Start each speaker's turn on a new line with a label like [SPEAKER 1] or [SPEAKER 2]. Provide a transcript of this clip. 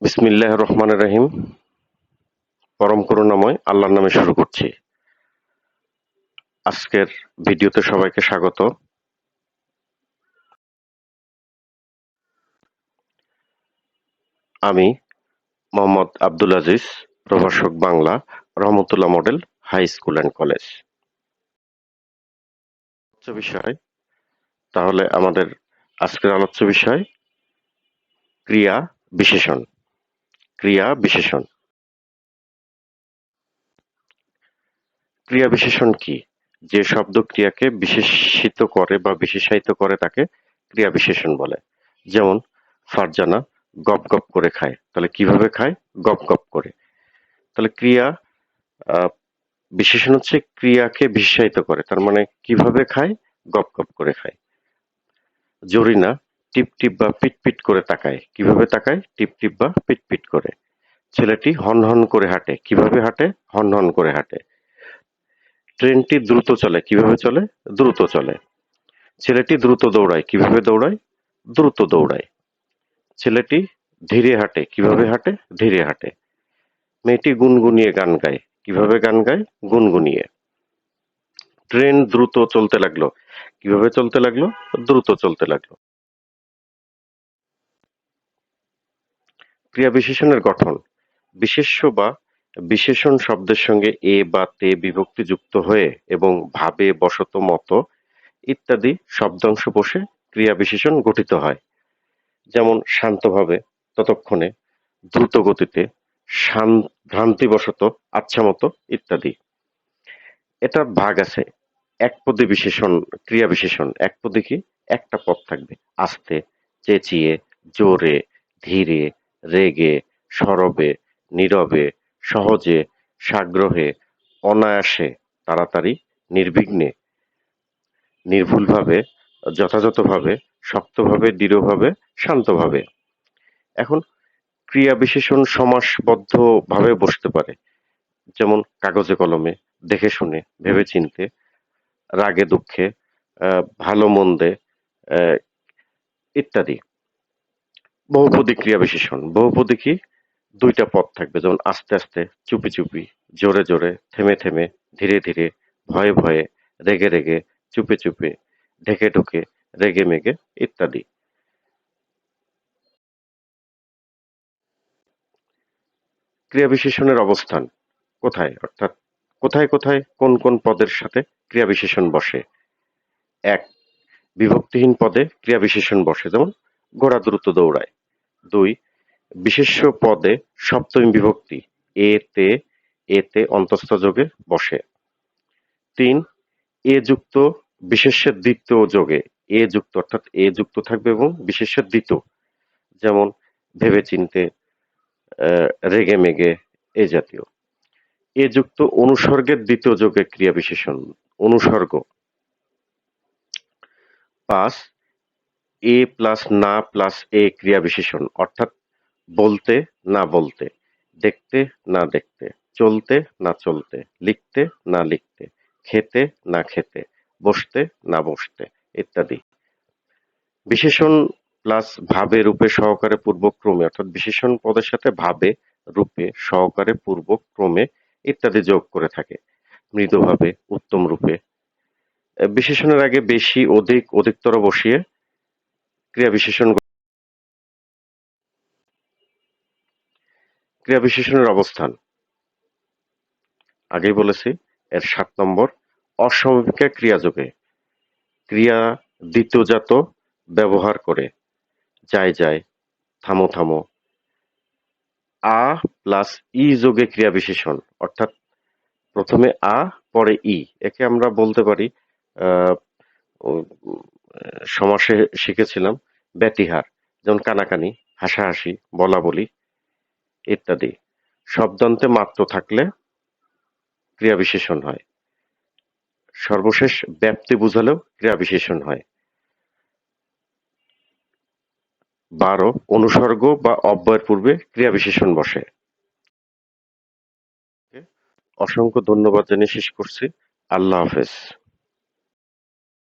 [SPEAKER 1] বিসমিল্লাহির রহমানির রহিম। পরম করুণাময় আল্লাহর নামে শুরু করছি। আজকের ভিডিওতে সবাইকে স্বাগত। আমি মোহাম্মদ আব্দুল আজিজ, প্রভাষক Bangla, Rahmatullah model high school and college. আলোচ্য বিষয় তাহলে আমাদের আজকের আলোচ্য বিষয় ক্রিয়া বিশেষণ। ক্রিয়া বিশেষণ। ক্রিয়া বিশেষণ কি? যে শব্দ ক্রিয়াকে বিশেষিত করে বা বিশেষায়িত করে তাকে ক্রিয়া বিশেষণ বলে। যেমন ফারজানা গপ গপ করে খায়। তাহলে কিভাবে খায়? গপ গপ করে। তাহলে ক্রিয়া আহ, বিশেষণ হচ্ছে ক্রিয়াকে বিশেষায়িত করে, তার মানে কিভাবে খায়? গপ গপ করে খায়। জরিনা টিপ টিপ বা পিট পিট করে তাকায়। কিভাবে তাকায়? টিপ টিপ বা পিট পিট করে। ছেলেটি হন হন করে হাঁটে। কিভাবে হাঁটে? হন হন করে হাঁটে। ট্রেনটি দ্রুত চলে। কিভাবে চলে? দ্রুত চলে। ছেলেটি দ্রুত দৌড়ায়। কিভাবে দৌড়ায়? দ্রুত দৌড়ায়। ছেলেটি ধীরে হাঁটে। কিভাবে হাঁটে? ধীরে হাঁটে। মেয়েটি গুনগুনিয়ে গান গায়। কিভাবে গান গায়? গুনগুনিয়ে। ট্রেন দ্রুত চলতে লাগলো। কিভাবে চলতে লাগলো? দ্রুত চলতে লাগলো। ক্রিয়া বিশেষণের গঠন। বিশেষ্য বা বিশেষণ শব্দের সঙ্গে এ বা তে বিভক্তি যুক্ত হয়ে এবং ভাবে, বশত, মত ইত্যাদি শব্দাংশ বসে ক্রিয়া বিশেষণ গঠিত হয়। যেমন শান্তভাবে, ততক্ষণে, দ্রুত গতিতে, ভ্রান্তিবশত, আচ্ছামতো ইত্যাদি। এটার ভাগ আছে। একপদী বিশেষণ, ক্রিয়া বিশেষণ। একপদী কি? একটা পদ থাকবে। আস্তে, চেঁচিয়ে, জোরে, ধীরে, রেগে, সরবে, নীরবে, সহজে, সাগ্রহে, অনায়াসে, তাড়াতাড়ি, নির্বিঘ্নে, নির্ভুলভাবে, যথাযথভাবে, শক্তভাবে, দৃঢ়ভাবে, শান্তভাবে। এখন ক্রিয়া বিশেষণ সমাসবদ্ধ ভাবে বসতে পারে। যেমন কাগজে কলমে, দেখে শুনে, ভেবেচিন্তে, রাগে দুঃখে, ভালো মন্দে, আহ, ইত্যাদি। বহুপদী ক্রিয়া বিশেষণ। বহুপদী কি? দুইটা পদ থাকবে, যেমন আস্তে আস্তে, চুপি চুপি, জোরে জোরে, থেমে থেমে, ধীরে ধীরে, ভয়ে ভয়ে, রেগে রেগে, চুপে চুপে, ঢেকে ঢুকে, রেগে মেগে ইত্যাদি। ক্রিয়া বিশেষণের অবস্থান কোথায়? অর্থাৎ কোথায় কোথায় কোন কোন পদের সাথে ক্রিয়া বিশেষণ বসে? এক, বিভক্তিহীন পদে ক্রিয়া বিশেষণ বসে, যেমন ঘোড়া দ্রুত দৌড়ায়। দুই, বিশেষ্য পদে সপ্তমী বিভক্তি এতে, এতে অন্তঃস্থ যোগে বসে। তিন, এ যুক্ত বিশেষ্যের দ্বিতীয় যোগে, এ যুক্ত অর্থাৎ এ যুক্ত থাকবে এবং বিশেষ্যের দ্বিতীয়, যেমন ভেবেচিন্তে, রেগে মেগে, এই জাতীয়। এ যুক্ত অনুসর্গের দ্বিতীয় যোগে ক্রিয়া বিশেষণ, অনুসর্গ। পাঁচ, এ প্লাস না প্লাস এ ক্রিয়া বিশেষণ, অর্থাৎ বলতে না বলতে, দেখতে না দেখতে, চলতে না চলতে, লিখতে না লিখতে, খেতে না খেতে, বসতে না বসতে ইত্যাদি। বিশেষণ প্লাস ভাবে, রূপে, সহকারে, পূর্বক্রমে, অর্থাৎ বিশেষণ পদের সাথে ভাবে, রূপে, সহকারে, পূর্বক্রমে ইত্যাদি যোগ করে থাকে। মৃদুভাবে, উত্তম রূপে। বিশেষণের আগে বেশি, অধিক, অধিকতর বসিয়ে ক্রিয়া বিশেষণ। ক্রিয়া বিশেষণের অবস্থান আগেই বলেছি। এর ৭ নম্বর, অসমাপিকা ক্রিয়াযোগে ক্রিয়া দ্বিতীয়জাত ব্যবহার করে। যায় যায়, থামো থামো। আ প্লাস ই যোগে ক্রিয়া বিশেষণ, অর্থাৎ প্রথমে আ পরে ই। একে আমরা বলতে পারি, আহ, উ- সমাসে শিখেছিলাম ব্যতিহার, যেমন কানাকানি, হাসাহাসি, বলাবলি ইত্যাদি। শব্দান্তে মাত্র থাকলে ক্রিয়া বিশেষণ হয়। সর্বশেষ ব্যাপ্তি বুঝালেও ক্রিয়া বিশেষণ হয়। ১২, অনুসর্গ বা অব্যয়ের পূর্বে ক্রিয়া বিশেষণ বসে। অসংখ্য ধন্যবাদ জানিয়ে শেষ করছি। আল্লাহ হাফেজ।